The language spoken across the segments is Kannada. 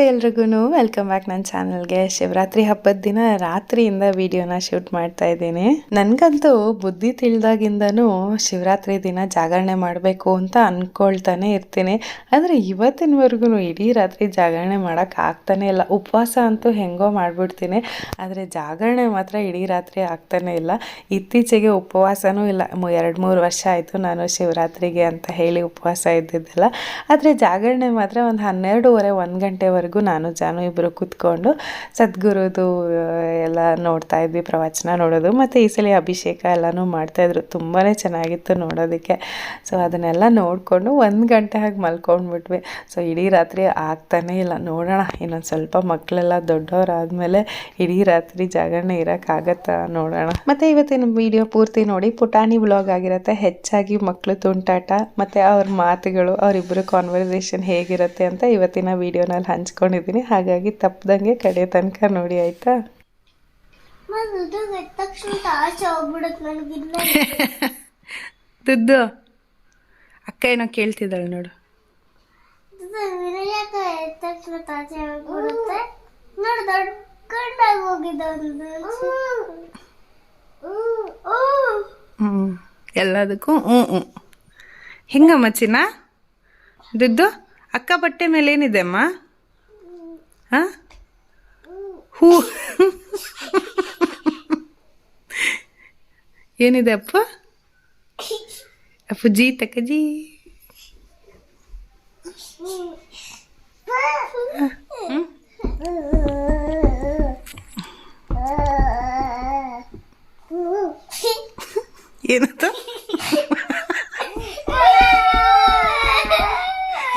ನಮಸ್ತೆ ಎಲ್ರಿಗೂ, ವೆಲ್ಕಮ್ ಬ್ಯಾಕ್ ನನ್ನ ಚಾನಲ್ಗೆ. ಶಿವರಾತ್ರಿ ಹಬ್ಬದ ದಿನ ರಾತ್ರಿಯಿಂದ ವಿಡಿಯೋನ ಶೂಟ್ ಮಾಡ್ತಾ ಇದ್ದೀನಿ. ನನಗಂತೂ ಬುದ್ಧಿ ತಿಳಿದಾಗಿಂದನೂ ಶಿವರಾತ್ರಿ ದಿನ ಜಾಗರಣೆ ಮಾಡಬೇಕು ಅಂತ ಅಂದ್ಕೊಳ್ತಾನೆ ಇರ್ತೀನಿ. ಆದರೆ ಇವತ್ತಿನವರೆಗೂ ಇಡೀ ರಾತ್ರಿ ಜಾಗರಣೆ ಮಾಡೋಕ್ಕೆ ಆಗ್ತಾನೆ ಇಲ್ಲ. ಉಪವಾಸ ಅಂತೂ ಹೆಂಗೋ ಮಾಡಿಬಿಡ್ತೀನಿ, ಆದರೆ ಜಾಗರಣೆ ಮಾತ್ರ ಇಡೀ ರಾತ್ರಿ ಆಗ್ತಾನೆ ಇಲ್ಲ. ಇತ್ತೀಚೆಗೆ ಉಪವಾಸನೂ ಇಲ್ಲ. 2-3 ವರ್ಷ ಆಯಿತು ನಾನು ಶಿವರಾತ್ರಿಗೆ ಅಂತ ಹೇಳಿ ಉಪವಾಸ ಇದ್ದಿದ್ದಲ್ಲ. ಆದರೆ ಜಾಗರಣೆ ಮಾತ್ರ ಒಂದು 12:30-1 ಗಂಟೆವರೆಗೂ ನಾನು ಜಾನು ಇಬ್ಬರು ಕೂತ್ಕೊಂಡು ಸದ್ಗುರುದು ಎಲ್ಲ ನೋಡ್ತಾ ಇದ್ವಿ, ಪ್ರವಚನ ನೋಡೋದು. ಮತ್ತು ಈ ಸಲ ಅಭಿಷೇಕ ಎಲ್ಲನೂ ಮಾಡ್ತಾಯಿದ್ರು, ತುಂಬಾ ಚೆನ್ನಾಗಿತ್ತು ನೋಡೋದಕ್ಕೆ. ಸೊ ಅದನ್ನೆಲ್ಲ ನೋಡಿಕೊಂಡು 1 ಗಂಟೆ ಹಾಗೆ ಮಲ್ಕೊಂಡ್ಬಿಟ್ವಿ. ಸೊ ಇಡೀ ರಾತ್ರಿ ಆಗ್ತಾನೇ ಇಲ್ಲ. ನೋಡೋಣ, ಇನ್ನೊಂದು ಸ್ವಲ್ಪ ಮಕ್ಕಳೆಲ್ಲ ದೊಡ್ಡವರಾದಮೇಲೆ ಇಡೀ ರಾತ್ರಿ ಜಾಗರಣೆ ಇರೋಕ್ಕಾಗತ್ತಾ ನೋಡೋಣ. ಮತ್ತು ಇವತ್ತಿನ ವಿಡಿಯೋ ಪೂರ್ತಿ ನೋಡಿ. ಪುಟಾಣಿ ವ್ಲಾಗ್ ಆಗಿರುತ್ತೆ. ಹೆಚ್ಚಾಗಿ ಮಕ್ಕಳು ತುಂಟಾಟ ಮತ್ತು ಅವ್ರ ಮಾತುಗಳು, ಅವರಿಬ್ಬರು ಕಾನ್ವರ್ಸೇಷನ್ ಹೇಗಿರುತ್ತೆ ಅಂತ ಇವತ್ತಿನ ವಿಡಿಯೋನಲ್ಲಿ ಹಂಚ್ಕೊಂಡಿದ್ದೀನಿ. ಹಾಗಾಗಿ ತಪ್ಪದಂಗೆ ಕಡೆ ತನಕ ನೋಡಿ, ಆಯಿತಾ? ದುಡ್ಡು ಅಕ್ಕ ಏನೋ ಕೇಳ್ತಿದ್ದಾಳೆ ನೋಡು. ಎಲ್ಲದಕ್ಕೂ ಹಿಂಗಮ್ಮ ಚಿನ್ನ. ದುಡ್ಡು ಅಕ್ಕ ಬಟ್ಟೆ ಮೇಲೆ ಏನಿದೆ ಅಮ್ಮ? ಹಾಂ, ಹೂ ಏನಿದೆ ಅಪ್ಪ? ಅಪ್ಪುಜಿ ತಕ್ಕಜಿ. ಏನಂತ?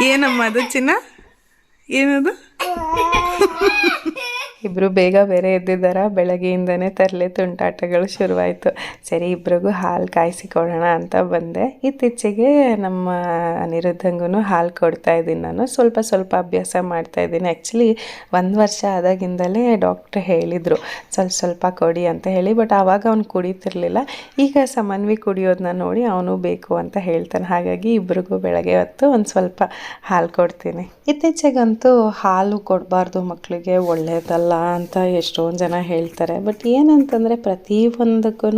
ಏನಮ್ಮ ಅದು ಚಿನ್ನ? ಏನದು? ಇಬ್ಬರು ಬೇಗ ಬೇರೆ ಎದ್ದಿದ್ದಾರ. ಬೆಳಗ್ಗೆಯಿಂದನೇ ತರಲೆ ತುಂಟಾಟಗಳು ಶುರುವಾಯಿತು. ಸರಿ, ಇಬ್ರಿಗೂ ಹಾಲು ಕಾಯಿಸಿ ಕೊಡೋಣ ಅಂತ ಬಂದೆ. ಇತ್ತೀಚೆಗೆ ನಮ್ಮ ಅನಿರುದ್ಧಂಗೂ ಹಾಲು ಕೊಡ್ತಾ ಇದ್ದೀನಿ ನಾನು. ಸ್ವಲ್ಪ ಸ್ವಲ್ಪ ಅಭ್ಯಾಸ ಮಾಡ್ತಾಯಿದ್ದೀನಿ. ಆ್ಯಕ್ಚುಲಿ 1 ವರ್ಷ ಆದಾಗಿಂದಲೇ ಡಾಕ್ಟ್ರ್ ಹೇಳಿದರು ಸ್ವಲ್ಪ ಸ್ವಲ್ಪ ಕೊಡಿ ಅಂತ ಹೇಳಿ. ಬಟ್ ಆವಾಗ ಅವ್ನು ಕುಡಿತಿರ್ಲಿಲ್ಲ. ಈಗ ಸಮನ್ವಿ ಕುಡಿಯೋದನ್ನ ನೋಡಿ ಅವನು ಬೇಕು ಅಂತ ಹೇಳ್ತಾನೆ. ಹಾಗಾಗಿ ಇಬ್ರಿಗೂ ಬೆಳಗ್ಗೆ ಹೊತ್ತು ಒಂದು ಸ್ವಲ್ಪ ಹಾಲು ಕೊಡ್ತೀನಿ. ಇತ್ತೀಚೆಗಂತೂ ಹಾಲು ಕೊಡಬಾರ್ದು ಮಕ್ಕಳಿಗೆ, ಒಳ್ಳೆಯದಲ್ಲ ಅಂತ ಎಷ್ಟೊಂದು ಜನ ಹೇಳ್ತಾರೆ. ಬಟ್ ಏನಂತಂದರೆ ಪ್ರತಿಯೊಂದಕ್ಕೂ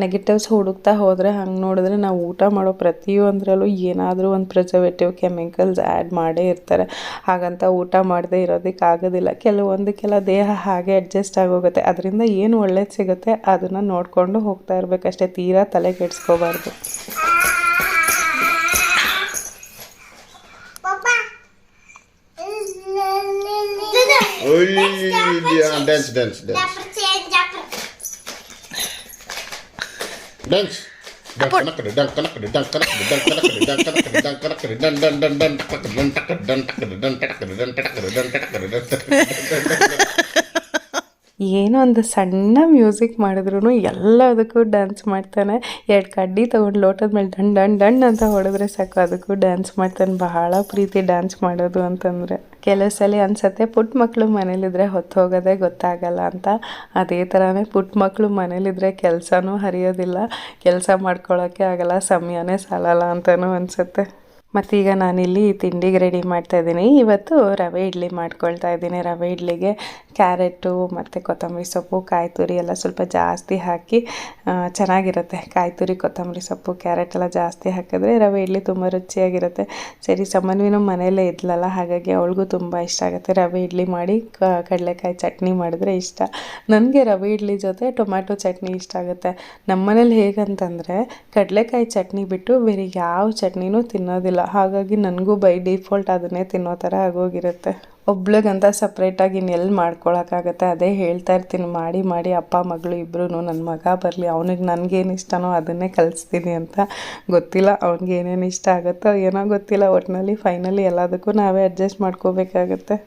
ನೆಗೆಟಿವ್ಸ್ ಹುಡುಕ್ತಾ ಹೋದರೆ, ಹಂಗೆ ನೋಡಿದ್ರೆ ನಾವು ಊಟ ಮಾಡೋ ಪ್ರತಿಯೊಂದರಲ್ಲೂ ಏನಾದರೂ ಒಂದು ಪ್ರಿಸರ್ವೇಟಿವ್ ಕೆಮಿಕಲ್ಸ್ ಆ್ಯಡ್ ಮಾಡೇ ಇರ್ತಾರೆ. ಹಾಗಂತ ಊಟ ಮಾಡದೇ ಇರೋದಕ್ಕೆ ಆಗೋದಿಲ್ಲ. ಕೆಲವೊಂದಕ್ಕೆಲ್ಲ ದೇಹ ಹಾಗೆ ಅಡ್ಜಸ್ಟ್ ಆಗೋಗುತ್ತೆ. ಅದರಿಂದ ಏನು ಒಳ್ಳೇದು ಸಿಗುತ್ತೆ ಅದನ್ನು ನೋಡಿಕೊಂಡು ಹೋಗ್ತಾ ಇರಬೇಕಷ್ಟೇ. ತೀರಾ ತಲೆ ಕೆಡಿಸ್ಕೋಬಾರ್ದು. Dance. ಏನೋ ಒಂದು ಸಣ್ಣ ಮ್ಯೂಸಿಕ್ ಮಾಡಿದ್ರು ಎಲ್ಲದಕ್ಕೂ ಡ್ಯಾನ್ಸ್ ಮಾಡ್ತಾನೆ. 2 ಕಡ್ಡಿ ತೊಗೊಂಡು ಲೋಟದ ಮೇಲೆ ಡಣ್ ಅಂತ ಹೊಡೆದ್ರೆ ಸಾಕು, ಅದಕ್ಕೂ ಡ್ಯಾನ್ಸ್ ಮಾಡ್ತಾನೆ. ಬಹಳ ಪ್ರೀತಿ ಡ್ಯಾನ್ಸ್ ಮಾಡೋದು ಅಂತಂದರೆ. ಕೆಲವು ಸಲ ಅನಿಸುತ್ತೆ ಪುಟ್ಟ ಮಕ್ಕಳು ಮನೇಲಿದ್ರೆ ಹೊತ್ತು ಹೋಗೋದೇ ಗೊತ್ತಾಗಲ್ಲ ಅಂತ. ಅದೇ ಥರನೇ ಪುಟ್ಟ ಮಕ್ಕಳು ಮನೇಲಿದ್ರೆ ಕೆಲಸನೂ ಹರಿಯೋದಿಲ್ಲ, ಕೆಲಸ ಮಾಡ್ಕೊಳ್ಳೋಕ್ಕೆ ಆಗಲ್ಲ, ಸಮಯನೇ ಸಾಲಲ್ಲ ಅಂತಲೂ ಅನಿಸುತ್ತೆ. ಮತ್ತೀಗ ನಾನಿಲ್ಲಿ ತಿಂಡಿಗೆ ರೆಡಿ ಮಾಡ್ತಾಯಿದ್ದೀನಿ. ಇವತ್ತು ರವೆ ಇಡ್ಲಿ ಮಾಡ್ಕೊಳ್ತಾ ಇದ್ದೀನಿ. ರವೆ ಇಡ್ಲಿಗೆ ಕ್ಯಾರೆಟು ಮತ್ತು ಕೊತ್ತಂಬರಿ ಸೊಪ್ಪು, ಕಾಯಿ ತುರಿ ಎಲ್ಲ ಸ್ವಲ್ಪ ಜಾಸ್ತಿ ಹಾಕಿ ಚೆನ್ನಾಗಿರುತ್ತೆ. ಕಾಯಿ ತುರಿ, ಕೊತ್ತಂಬರಿ ಸೊಪ್ಪು, ಕ್ಯಾರೆಟ್ ಎಲ್ಲ ಜಾಸ್ತಿ ಹಾಕಿದ್ರೆ ರವೆ ಇಡ್ಲಿ ತುಂಬ ರುಚಿಯಾಗಿರುತ್ತೆ. ಸರಿ, ಸಮನ್ವಿನೂ ಮನೆಯಲ್ಲೇ ಇದ್ಲಲ್ಲ, ಹಾಗಾಗಿ ಅವಳಿಗೂ ತುಂಬ ಇಷ್ಟ ಆಗುತ್ತೆ. ರವೆ ಇಡ್ಲಿ ಮಾಡಿ ಕಡಲೆಕಾಯಿ ಚಟ್ನಿ ಮಾಡಿದ್ರೆ ಇಷ್ಟ. ನನಗೆ ರವೆ ಇಡ್ಲಿ ಜೊತೆ ಟೊಮ್ಯಾಟೊ ಚಟ್ನಿ ಇಷ್ಟ ಆಗುತ್ತೆ. ನಮ್ಮ ಮನೇಲಿ ಹೇಗಂತಂದರೆ ಕಡಲೆಕಾಯಿ ಚಟ್ನಿ ಬಿಟ್ಟು ಬೇರೆ ಯಾವ ಚಟ್ನಿನೂ ತಿನ್ನೋದಿಲ್ಲ. ಹಾಗಾಗಿ ನನಗೂ ಬೈ ಡಿಫಾಲ್ಟ್ ಅದನ್ನೇ ತಿನ್ನೋ ಥರ ಆಗೋಗಿರುತ್ತೆ. ಒಬ್ಳಿಗಂತ ಸಪ್ರೇಟಾಗಿ ಇನ್ನೆಲ್ಲಿ ಮಾಡ್ಕೊಳಕ್ಕಾಗತ್ತೆ. ಅದೇ ಹೇಳ್ತಾ ಇರ್ತೀನಿ, ಮಾಡಿ ಅಪ್ಪ ಮಗಳು ಇಬ್ಬರೂ, ನನ್ನ ಮಗ ಬರಲಿ, ಅವನಿಗೆ ನನಗೇನು ಇಷ್ಟನೋ ಅದನ್ನೇ ಕಲಿಸ್ತೀನಿ ಅಂತ. ಗೊತ್ತಿಲ್ಲ ಅವ್ನಿಗೆ ಏನೇನು ಇಷ್ಟ ಆಗುತ್ತೋ ಏನೋ ಗೊತ್ತಿಲ್ಲ. ಒಟ್ಟಿನಲ್ಲಿ ಫೈನಲಿ ಎಲ್ಲದಕ್ಕೂ ನಾವೇ ಅಡ್ಜಸ್ಟ್ ಮಾಡ್ಕೋಬೇಕಾಗತ್ತೆ.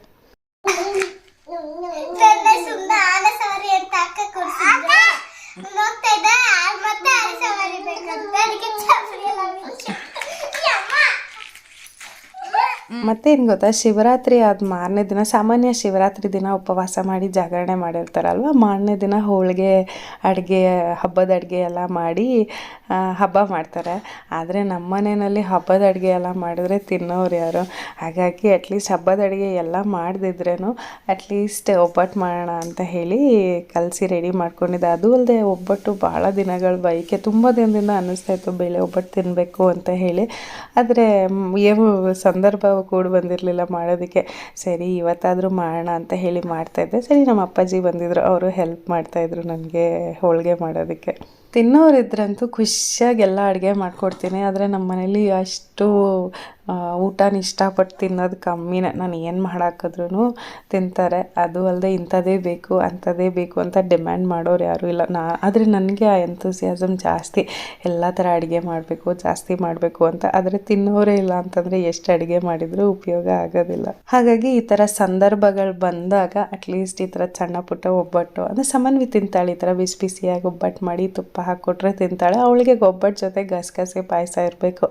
ಮತ್ತೇನು ಗೊತ್ತಾ, ಶಿವರಾತ್ರಿ ಆದ ಮಾರನೇ ದಿನ, ಸಾಮಾನ್ಯ ಶಿವರಾತ್ರಿ ದಿನ ಉಪವಾಸ ಮಾಡಿ ಜಾಗರಣೆ ಮಾಡಿರ್ತಾರಲ್ವ, ಮಾರನೇ ದಿನ ಹೋಳಿಗೆ ಅಡುಗೆ, ಹಬ್ಬದ ಅಡುಗೆ ಎಲ್ಲ ಮಾಡಿ ಹಬ್ಬ ಮಾಡ್ತಾರೆ. ಆದರೆ ನಮ್ಮ ಮನೆಯಲ್ಲಿ ಹಬ್ಬದ ಅಡುಗೆ ಎಲ್ಲ ಮಾಡಿದ್ರೆ ತಿನ್ನೋರು ಯಾರು, ಹಾಗಾಗಿ ಅಟ್ಲೀಸ್ಟ್ ಹಬ್ಬದ ಅಡುಗೆ ಎಲ್ಲ ಮಾಡದಿದ್ರೂ ಅಟ್ಲೀಸ್ಟ್ ಒಬ್ಬಟ್ಟು ಮಾಡೋಣ ಅಂತ ಹೇಳಿ ಕಲಸಿ ರೆಡಿ ಮಾಡ್ಕೊಂಡಿದ್ದೆ. ಅದು ಅಲ್ಲದೆ ಒಬ್ಬಟ್ಟು ಭಾಳ ದಿನಗಳ ಬಯಕೆ, ತುಂಬ ದಿನದಿಂದ ಅನ್ನಿಸ್ತಾಯಿತ್ತು ಬೇಳೆ ಒಬ್ಬಟ್ಟು ತಿನ್ನಬೇಕು ಅಂತ ಹೇಳಿ. ಆದರೆ ಏನು ಸಂದರ್ಭ ಕೂಡ ಬಂದಿರಲಿಲ್ಲ ಮಾಡೋದಕ್ಕೆ. ಸರಿ ಇವತ್ತಾದರೂ ಮಾಡೋಣ ಅಂತ ಹೇಳಿ ಮಾಡ್ತಾಯಿದ್ದೆ. ಸರಿ ನಮ್ಮ ಅಪ್ಪಾಜಿ ಬಂದಿದ್ದರು, ಅವರು ಹೆಲ್ಪ್ ಮಾಡ್ತಾಯಿದ್ರು ನನಗೆ ಹೋಳಿಗೆ ಮಾಡೋದಕ್ಕೆ. ತಿನ್ನೋರಿದ್ರಂತೂ ಖುಷಿಯಾಗಿ ಎಲ್ಲ ಅಡುಗೆ ಮಾಡಿಕೊಡ್ತೀನಿ. ಆದರೆ ನಮ್ಮ ಮನೇಲಿ ಅಷ್ಟು ಊಟನ ಇಷ್ಟಪಟ್ಟು ತಿನ್ನೋದು ಕಮ್ಮಿನೇ. ನಾನು ಏನು ಮಾಡಾಕಿದ್ರೂ ತಿಂತಾರೆ. ಅದು ಅಲ್ಲದೆ ಇಂಥದ್ದೇ ಬೇಕು ಅಂಥದ್ದೇ ಬೇಕು ಅಂತ ಡಿಮ್ಯಾಂಡ್ ಮಾಡೋರು ಯಾರೂ ಇಲ್ಲ. ಆದರೆ ನನಗೆ ಆ ಎಂಥೂಸಿಯಾಸಮ್ ಜಾಸ್ತಿ, ಎಲ್ಲ ಥರ ಅಡುಗೆ ಮಾಡಬೇಕು, ಜಾಸ್ತಿ ಮಾಡಬೇಕು ಅಂತ. ಆದರೆ ತಿನ್ನೋರೇ ಇಲ್ಲ ಅಂತಂದರೆ ಎಷ್ಟು ಅಡುಗೆ ಮಾಡಿದರೂ ಉಪಯೋಗ ಆಗೋದಿಲ್ಲ. ಹಾಗಾಗಿ ಈ ಥರ ಸಂದರ್ಭಗಳು ಬಂದಾಗ ಅಟ್ಲೀಸ್ಟ್ ಈ ಥರ ಸಣ್ಣ ಪುಟ್ಟ ಒಬ್ಬಟ್ಟು ಅಂದರೆ ಸಮನ್ವಿ ತಿಂತಾಳೆ. ಈ ಥರ ಬಿಸಿ ಬಿಸಿಯಾಗಿ ಒಬ್ಬಟ್ಟು ಮಾಡಿ ತುಪ್ಪ ಹಾಕ್ಕೊಟ್ರೆ ತಿಂತಾಳೆ. ಅವಳಿಗೆ ಒಬ್ಬಟ್ಟು ಜೊತೆ ಗಸಗಸೆ ಪಾಯಸ ಇರಬೇಕು.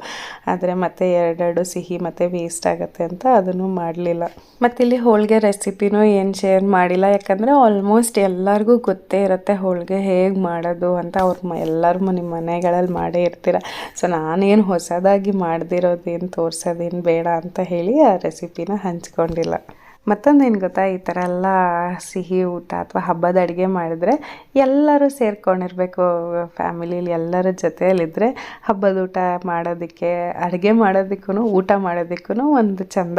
ಆದರೆ ಮತ್ತೆ ಎರಡೆರಡು ಸಿಹಿ ಮತ್ತು ವೇಸ್ಟ್ ಆಗುತ್ತೆ ಅಂತ ಅದನ್ನು ಮಾಡಲಿಲ್ಲ. ಮತ್ತು ಇಲ್ಲಿ ಹೋಳಿಗೆ ರೆಸಿಪಿನೂ ಏನು ಶೇರ್ ಮಾಡಿಲ್ಲ, ಯಾಕಂದರೆ ಆಲ್ಮೋಸ್ಟ್ ಎಲ್ಲರಿಗೂ ಗೊತ್ತೇ ಇರುತ್ತೆ ಹೋಳಿಗೆ ಹೇಗೆ ಮಾಡೋದು ಅಂತ. ಎಲ್ಲರೂ ನಿಮ್ಮ ಮನೆಗಳಲ್ಲಿ ಮಾಡೇ ಇರ್ತೀರ. ಸೊ ನಾನೇನು ಹೊಸದಾಗಿ ಮಾಡ್ದಿರೋದೇನು ತೋರಿಸೋದೇನು ಬೇಡ ಅಂತ ಹೇಳಿ ಆ ರೆಸಿಪಿನ ಹಂಚ್ಕೊಂಡಿಲ್ಲ. ಮತ್ತೊಂದೇನು ಗೊತ್ತಾ, ಈ ಥರ ಎಲ್ಲ ಸಿಹಿ ಊಟ ಅಥವಾ ಹಬ್ಬದ ಅಡುಗೆ ಮಾಡಿದ್ರೆ ಎಲ್ಲರೂ ಸೇರ್ಕೊಂಡಿರ್ಬೇಕು. ಫ್ಯಾಮಿಲೀಲಿ ಎಲ್ಲರ ಜೊತೆಯಲ್ಲಿದ್ದರೆ ಹಬ್ಬದ ಊಟ ಮಾಡೋದಕ್ಕೆ, ಅಡುಗೆ ಮಾಡೋದಕ್ಕೂ ಊಟ ಮಾಡೋದಕ್ಕೂ ಒಂದು ಚಂದ.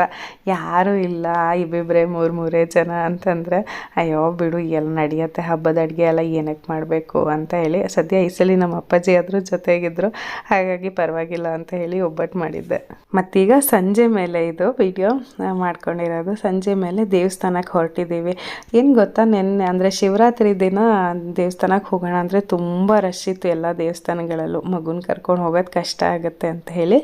ಯಾರೂ ಇಲ್ಲ ಇಬ್ಬಿಬ್ಬರೇ ಮೂರೇ ಜನ ಅಂತಂದರೆ ಅಯ್ಯೋ ಬಿಡು ಎಲ್ಲಿ ನಡೆಯುತ್ತೆ ಹಬ್ಬದ ಅಡುಗೆ ಎಲ್ಲ ಏನಕ್ಕೆ ಮಾಡಬೇಕು ಅಂತ ಹೇಳಿ. ಸದ್ಯ ಈ ಸಲ ನಮ್ಮ ಅಪ್ಪಾಜಿ ಆದರೂ ಜೊತೆಗಿದ್ದರು, ಹಾಗಾಗಿ ಪರವಾಗಿಲ್ಲ ಅಂತ ಹೇಳಿ ಒಬ್ಬಟ್ಟು ಮಾಡಿದ್ದೆ. ಮತ್ತೀಗ ಸಂಜೆ ಮೇಲೆ ಇದು ವಿಡಿಯೋ ಮಾಡ್ಕೊಂಡಿರೋದು. ಸಂಜೆ ಮೇಲೆ ದೇವಸ್ಥಾನಕ್ಕೆ ಹೊರಟಿದ್ದೀವಿ. ಏನು ಗೊತ್ತಾ, ನೆನ್ನೆ ಅಂದರೆ ಶಿವರಾತ್ರಿ ದಿನ ದೇವಸ್ಥಾನಕ್ಕೆ ಹೋಗೋಣ ಅಂದರೆ ತುಂಬ ರಶ್ ಇತ್ತು ಎಲ್ಲ ದೇವಸ್ಥಾನಗಳಲ್ಲೂ. ಮಗುನ ಕರ್ಕೊಂಡು ಹೋಗೋದು ಕಷ್ಟ ಆಗುತ್ತೆ ಅಂತ ಹೇಳಿ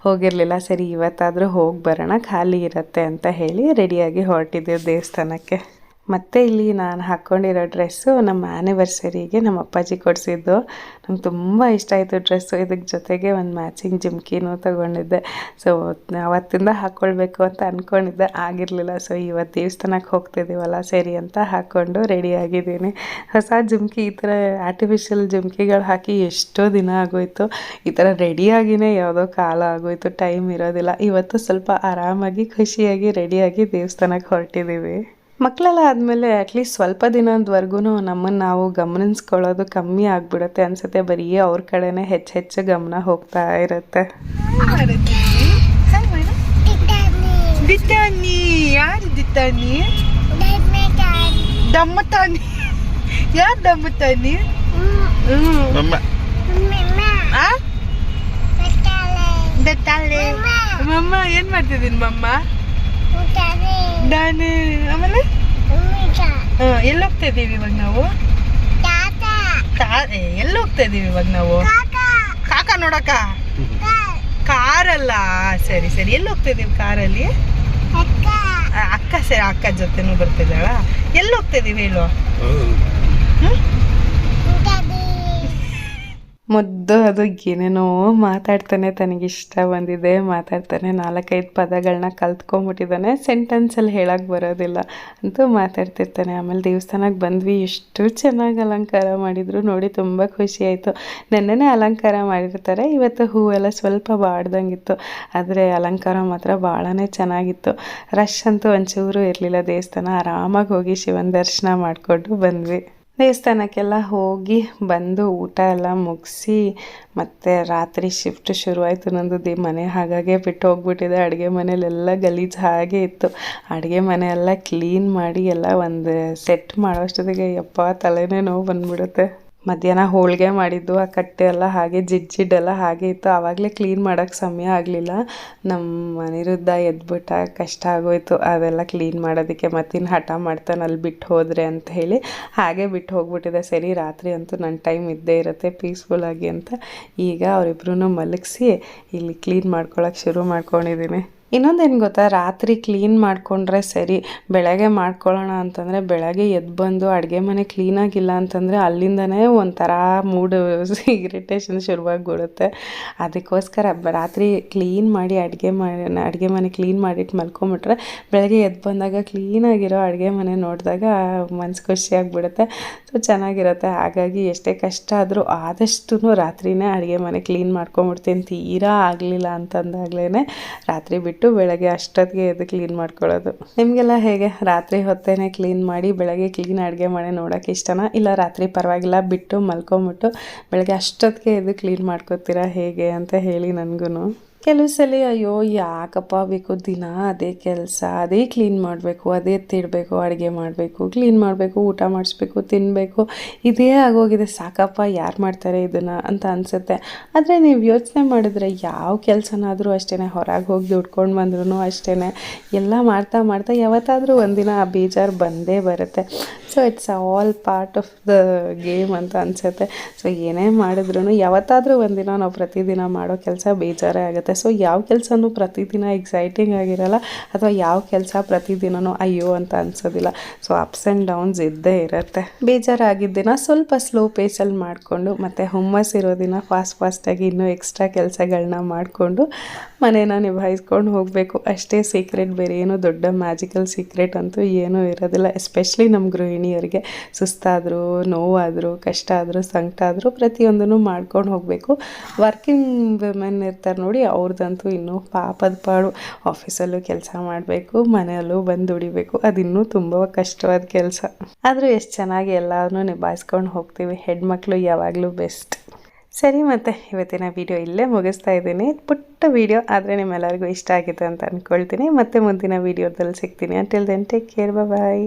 ಹೋಗಿರಲಿಲ್ಲ. ಸರಿ ಇವತ್ತಾದರೂ ಹೋಗಿ ಬರೋಣ, ಖಾಲಿ ಇರುತ್ತೆ ಅಂತ ಹೇಳಿ ರೆಡಿಯಾಗಿ ಹೊರಟಿದ್ದೀವಿ ದೇವಸ್ಥಾನಕ್ಕೆ. ಮತ್ತು ಇಲ್ಲಿ ನಾನು ಹಾಕ್ಕೊಂಡಿರೋ ಡ್ರೆಸ್ಸು ನಮ್ಮ ಆ್ಯನಿವರ್ಸರಿಗೆ ನಮ್ಮ ಅಪ್ಪಾಜಿ ಕೊಡಿಸಿದ್ದು. ನಂಗೆ ತುಂಬ ಇಷ್ಟ ಆಯಿತು ಡ್ರೆಸ್ಸು. ಇದಕ್ಕೆ ಜೊತೆಗೆ ಒಂದು ಮ್ಯಾಚಿಂಗ್ ಜುಮ್ಕಿನೂ ತೊಗೊಂಡಿದ್ದೆ. ಸೊ ಅವತ್ತಿಂದ ಹಾಕ್ಕೊಳ್ಬೇಕು ಅಂತ ಅಂದ್ಕೊಂಡಿದ್ದೆ, ಆಗಿರಲಿಲ್ಲ. ಸೊ ಇವತ್ತು ದೇವಸ್ಥಾನಕ್ಕೆ ಹೋಗ್ತಿದ್ದೀವಲ್ಲ ಸರಿ ಅಂತ ಹಾಕ್ಕೊಂಡು ರೆಡಿಯಾಗಿದ್ದೀನಿ. ಹೊಸ ಜುಮ್ಕಿ, ಈ ಥರ ಆರ್ಟಿಫಿಷಿಯಲ್ ಜುಮ್ಕಿಗಳು ಹಾಕಿ ಎಷ್ಟೋ ದಿನ ಆಗೋಯ್ತು. ಈ ಥರ ರೆಡಿಯಾಗಿಯೇ ಯಾವುದೋ ಕಾಲ ಆಗೋಯ್ತು, ಟೈಮ್ ಇರೋದಿಲ್ಲ. ಇವತ್ತು ಸ್ವಲ್ಪ ಆರಾಮಾಗಿ ಖುಷಿಯಾಗಿ ರೆಡಿಯಾಗಿ ದೇವಸ್ಥಾನಕ್ಕೆ ಹೊರಟಿದ್ದೀವಿ. ಮಕ್ಕಳೆಲ್ಲ ಆದಮೇಲೆ ಅಟ್ಲೀಸ್ಟ್ ಸ್ವಲ್ಪ ದಿನದವರೆಗೂ ನಮ್ಮನ್ನು ನಾವು ಗಮನಿಸ್ಕೊಳ್ಳೋದು ಕಮ್ಮಿ ಆಗಿಬಿಡುತ್ತೆ ಅನಿಸುತ್ತೆ. ಬರೀ ಅವ್ರ ಕಡೆನೇ ಹೆಚ್ಚು ಗಮನ ಹೋಗ್ತಾ ಇರುತ್ತೆ. ದಿತ್ತಾನಿ ಯಾರು ದಿತ್ತಾನಿ? ದಮ್ಮತಾನಿ. ಯಾರು ದಮ್ಮತಾನಿ? ಮಮ್ಮ ಏನ್ ಮಾಡ್ತಿದ್ದೀನಿ ಮಮ್ಮ? ನಾನು ಆಮೇಲೆ ಎಲ್ಲಿ ಹೋಗ್ತಾ ಇದ್ದೀವಿ ಇವಾಗ ನಾವು? ಎಲ್ಲಿ ಹೋಗ್ತಾ ಇದ್ದೀವಿ ಇವಾಗ ನಾವು? ಕಾಕ ನೋಡಕ್ಕ? ಕಾರಲ್ಲ. ಸರಿ ಸರಿ, ಎಲ್ಲಿ ಹೋಗ್ತಾ ಇದ್ದೀವಿ ಕಾರಲ್ಲಿ? ಅಕ್ಕ. ಸರಿ, ಅಕ್ಕ ಜೊತೆನೂ ಬರ್ತಿದ್ದಾಳ. ಎಲ್ಲಿ ಹೋಗ್ತಾ ಇದ್ದೀವಿ ಹೇಳು? ಮುದ್ದು ಅದು ಏನೇನೋ ಮಾತಾಡ್ತಾನೆ, ತನಗಿಷ್ಟ ಬಂದಿದೆ ಮಾತಾಡ್ತಾನೆ. 4-5 ಪದಗಳನ್ನ ಕಲ್ತ್ಕೊಂಡ್ಬಿಟ್ಟಿದ್ದಾನೆ, ಸೆಂಟೆನ್ಸಲ್ಲಿ ಹೇಳಕ್ಕೆ ಬರೋದಿಲ್ಲ ಅಂತೂ ಮಾತಾಡ್ತಿರ್ತಾನೆ. ಆಮೇಲೆ ದೇವಸ್ಥಾನಕ್ಕೆ ಬಂದ್ವಿ, ಎಷ್ಟು ಚೆನ್ನಾಗಿ ಅಲಂಕಾರ ಮಾಡಿದರು ನೋಡಿ, ತುಂಬ ಖುಷಿ ಆಯಿತು. ನೆನ್ನೆನೇ ಅಲಂಕಾರ ಮಾಡಿರ್ತಾರೆ, ಇವತ್ತು ಹೂವೆಲ್ಲ ಸ್ವಲ್ಪ ಬಾಡ್ದಂಗಿತ್ತು. ಆದರೆ ಅಲಂಕಾರ ಮಾತ್ರ ಭಾಳನೇ ಚೆನ್ನಾಗಿತ್ತು. ರಶ್ ಅಂತೂ ಒಂಚೂರು ಇರಲಿಲ್ಲ. ದೇವಸ್ಥಾನ ಆರಾಮಾಗಿ ಹೋಗಿ ಶಿವನ ದರ್ಶನ ಮಾಡಿಕೊಂಡು ಬಂದ್ವಿ. ದೇವಸ್ಥಾನಕ್ಕೆಲ್ಲ ಹೋಗಿ ಬಂದು ಊಟ ಎಲ್ಲ ಮುಗಿಸಿ ಮತ್ತು ರಾತ್ರಿ ಶಿಫ್ಟ್ ಶುರುವಾಯಿತು ನಂದು. ಮನೆ ಹಾಗಾಗೆ ಬಿಟ್ಟು ಹೋಗ್ಬಿಟ್ಟಿದೆ. ಅಡುಗೆ ಮನೇಲೆಲ್ಲ ಗಲೀಜು ಹಾಗೆ ಇತ್ತು. ಅಡುಗೆ ಮನೆ ಎಲ್ಲ ಕ್ಲೀನ್ ಮಾಡಿ ಎಲ್ಲ ಒಂದು ಸೆಟ್ ಮಾಡೋಷ್ಟೊತ್ತಿಗೆ ಯಪ್ಪ ತಲೆನೇ ನೋವು ಬಂದ್ಬಿಡುತ್ತೆ. ಮಧ್ಯಾಹ್ನ ಹೋಳಿಗೆ ಮಾಡಿದ್ದು, ಆ ಕಟ್ಟೆ ಎಲ್ಲ ಹಾಗೆ ಜಿಡ್ಡೆಲ್ಲ ಹಾಗೆ ಇತ್ತು. ಆವಾಗಲೇ ಕ್ಲೀನ್ ಮಾಡೋಕ್ಕೆ ಸಮಯ ಆಗಲಿಲ್ಲ. ನಮ್ಮ ಅನಿರುದ್ಧ ಎದ್ಬಿಟ್ಟ, ಕಷ್ಟ ಆಗೋಯ್ತು ಅದೆಲ್ಲ ಕ್ಲೀನ್ ಮಾಡೋದಕ್ಕೆ. ಮತ್ತಿನ್ನು ಹಠ ಮಾಡ್ತಾನೆ ಅಲ್ಲಿ ಬಿಟ್ಟು ಹೋದರೆ ಅಂತ ಹೇಳಿ ಹಾಗೆ ಬಿಟ್ಟು ಹೋಗ್ಬಿಟ್ಟಿದೆ. ಸರಿ ರಾತ್ರಿ ಅಂತೂ ನನ್ನ ಟೈಮ್ ಇದ್ದೇ ಇರುತ್ತೆ ಪೀಸ್ಫುಲ್ಲಾಗಿ ಅಂತ ಈಗ ಅವರಿಬ್ರು ಮಲಗಿಸಿ ಇಲ್ಲಿ ಕ್ಲೀನ್ ಮಾಡ್ಕೊಳಕ್ಕೆ ಶುರು ಮಾಡ್ಕೊಂಡಿದ್ದೀನಿ. ಇನ್ನೊಂದೇನು ಗೊತ್ತಾ, ರಾತ್ರಿ ಕ್ಲೀನ್ ಮಾಡಿಕೊಂಡ್ರೆ ಸರಿ, ಬೆಳಗ್ಗೆ ಮಾಡ್ಕೊಳ್ಳೋಣ ಅಂತಂದರೆ ಬೆಳಗ್ಗೆ ಎದ್ದು ಬಂದು ಅಡುಗೆ ಮನೆ ಕ್ಲೀನಾಗಿಲ್ಲ ಅಂತಂದರೆ ಅಲ್ಲಿಂದನೇ ಒಂಥರ ಮೂಡು ಇರಿಟೇಷನ್ ಶುರುವಾಗ್ಬಿಡುತ್ತೆ. ಅದಕ್ಕೋಸ್ಕರ ರಾತ್ರಿ ಕ್ಲೀನ್ ಮಾಡಿ ಅಡುಗೆ ಮನೆ ಕ್ಲೀನ್ ಮಾಡಿಟ್ಟು ಮಲ್ಕೊಂಬಿಟ್ರೆ ಬೆಳಗ್ಗೆ ಎದ್ದು ಬಂದಾಗ ಕ್ಲೀನಾಗಿರೋ ಅಡುಗೆ ಮನೆ ನೋಡಿದಾಗ ಮನ್ಸು ಖುಷಿಯಾಗಿಬಿಡುತ್ತೆ. ಸೊ ಚೆನ್ನಾಗಿರುತ್ತೆ. ಹಾಗಾಗಿ ಎಷ್ಟೇ ಕಷ್ಟ ಆದರೂ ಆದಷ್ಟು ರಾತ್ರಿನೇ ಅಡುಗೆ ಮನೆ ಕ್ಲೀನ್ ಮಾಡ್ಕೊಂಬಿಡ್ತೀನಿ. ತೀರಾ ಆಗಲಿಲ್ಲ ಅಂತಂದಾಗಲೇ ರಾತ್ರಿ ಬಿಟ್ಟು ಬೆಳಗ್ಗೆ ಅಷ್ಟೊತ್ತಿಗೆ ಎದ್ದು ಕ್ಲೀನ್ ಮಾಡ್ಕೊಳ್ಳೋದು. ನಿಮಗೆಲ್ಲ ಹೇಗೆ? ರಾತ್ರಿ ಹೊತ್ತೇನೆ ಕ್ಲೀನ್ ಮಾಡಿ ಬೆಳಗ್ಗೆ ಕ್ಲೀನ್ ಅಡುಗೆ ಮನೆ ನೋಡೋಕ್ಕೆ ಇಷ್ಟನಾ, ಇಲ್ಲ ರಾತ್ರಿ ಪರವಾಗಿಲ್ಲ ಬಿಟ್ಟು ಮಲ್ಕೊಂಬಿಟ್ಟು ಬೆಳಗ್ಗೆ ಅಷ್ಟೊತ್ತಿಗೆ ಎದ್ದು ಕ್ಲೀನ್ ಮಾಡ್ಕೊತೀರಾ ಹೇಗೆ ಅಂತ ಹೇಳಿ ನನಗೂ. ಕೆಲವು ಸಲ ಅಯ್ಯೋ ಯಾಕಪ್ಪ ಬೇಕು, ದಿನ ಅದೇ ಕೆಲಸ, ಅದೇ ಕ್ಲೀನ್ ಮಾಡಬೇಕು, ಅದೇ ತಿಡಬೇಕು, ಅಡುಗೆ ಮಾಡಬೇಕು, ಕ್ಲೀನ್ ಮಾಡಬೇಕು, ಊಟ ಮಾಡಿಸ್ಬೇಕು, ತಿನ್ನಬೇಕು, ಇದೇ ಆಗೋಗಿದೆ, ಸಾಕಪ್ಪ ಯಾರು ಮಾಡ್ತಾರೆ ಇದನ್ನು ಅಂತ ಅನಿಸುತ್ತೆ. ಆದರೆ ನೀವು ಯೋಚನೆ ಮಾಡಿದ್ರೆ ಯಾವ ಕೆಲಸನಾದರೂ ಅಷ್ಟೇ, ಹೊರಗೆ ಹೋಗಿ ದುಡ್ಕೊಂಡು ಬಂದ್ರೂ ಅಷ್ಟೇ, ಎಲ್ಲ ಮಾಡ್ತಾ ಮಾಡ್ತಾ ಯಾವತ್ತಾದರೂ ಒಂದಿನ ಆ ಬೇಜಾರು ಬಂದೇ ಬರುತ್ತೆ. So it's all part of the game ಅಂತ ಅನಿಸುತ್ತೆ. ಸೊ ಏನೇ ಮಾಡಿದ್ರೂ ಯಾವತ್ತಾದರೂ ಒಂದಿನ ನಾವು ಪ್ರತಿದಿನ ಮಾಡೋ ಕೆಲಸ ಬೇಜಾರೇ ಆಗುತ್ತೆ. ಸೊ ಯಾವ ಕೆಲಸನೂ ಪ್ರತಿದಿನ ಎಕ್ಸೈಟಿಂಗ್ ಆಗಿರಲ್ಲ, ಅಥವಾ ಯಾವ ಕೆಲಸ ಪ್ರತಿದಿನವೂ ಅಯ್ಯೋ ಅಂತ ಅನಿಸೋದಿಲ್ಲ. ಸೊ ಅಪ್ಸ್ ಆ್ಯಂಡ್ ಡೌನ್ಸ್ ಇದ್ದೇ ಇರುತ್ತೆ. ಬೇಜಾರಾಗಿದ್ದ ದಿನ ಸ್ವಲ್ಪ ಸ್ಲೋ ಪೇಸಲ್ಲಿ ಮಾಡಿಕೊಂಡು, ಮತ್ತು ಹುಮ್ಮಸ್ಸಿರೋ ದಿನ ಫಾಸ್ಟಾಗಿ ಇನ್ನೂ ಎಕ್ಸ್ಟ್ರಾ ಕೆಲಸಗಳನ್ನ ಮಾಡಿಕೊಂಡು ಮನೇನ ನಿಭಾಯಿಸ್ಕೊಂಡು ಹೋಗಬೇಕು ಅಷ್ಟೇ. ಸೀಕ್ರೆಟ್ ಬೇರೆ ಏನು ದೊಡ್ಡ ಮ್ಯಾಜಿಕಲ್ ಸೀಕ್ರೆಟ್ ಅಂತೂ ಏನೂ ಇರೋದಿಲ್ಲ. ಎಸ್ಪೆಷಲಿ ನಮ್ಮ ಗೃಹಿಣಿಯರಿಗೆ ಸುಸ್ತಾದರೂ, ನೋವಾದರೂ, ಕಷ್ಟ ಆದರೂ, ಸಂಕಟ ಆದರೂ ಪ್ರತಿಯೊಂದನ್ನು ಮಾಡ್ಕೊಂಡು ಹೋಗಬೇಕು. ವರ್ಕಿಂಗ್ ವಿಮೆನ್ ಇರ್ತಾರೆ ನೋಡಿ, ಅವ್ರದ್ದಂತೂ ಇನ್ನೂ ಪಾಪದ ಪಾಡು. ಆಫೀಸಲ್ಲೂ ಕೆಲಸ ಮಾಡಬೇಕು, ಮನೆಯಲ್ಲೂ ಬಂದು ದುಡಿಬೇಕು, ಅದಿನ್ನೂ ತುಂಬ ಕಷ್ಟವಾದ ಕೆಲಸ. ಆದರೂ ಎಷ್ಟು ಚೆನ್ನಾಗಿ ಎಲ್ಲನೂ ನಿಭಾಯಿಸ್ಕೊಂಡು ಹೋಗ್ತೀವಿ. ಹೆಣ್ಮಕ್ಳು ಯಾವಾಗಲೂ ಬೆಸ್ಟ್. ಸರಿ, ಮತ್ತು ಇವತ್ತಿನ ವಿಡಿಯೋ ಇಲ್ಲೇ ಮುಗಿಸ್ತಾ ಇದ್ದೀನಿ. ಪುಟ್ಟ ವಿಡಿಯೋ, ಆದರೆ ನಿಮ್ಮೆಲ್ಲರಿಗೂ ಇಷ್ಟ ಆಗಿದೆ ಅಂತ ಅಂದ್ಕೊಳ್ತೀನಿ. ಮತ್ತೆ ಮುಂದಿನ ವಿಡಿಯೋದಲ್ಲಿ ಸಿಗ್ತೀನಿ. ಅಂಟಿಲ್ ದೆನ್ ಟೇಕ್ ಕೇರ್, ಬಾಯ್.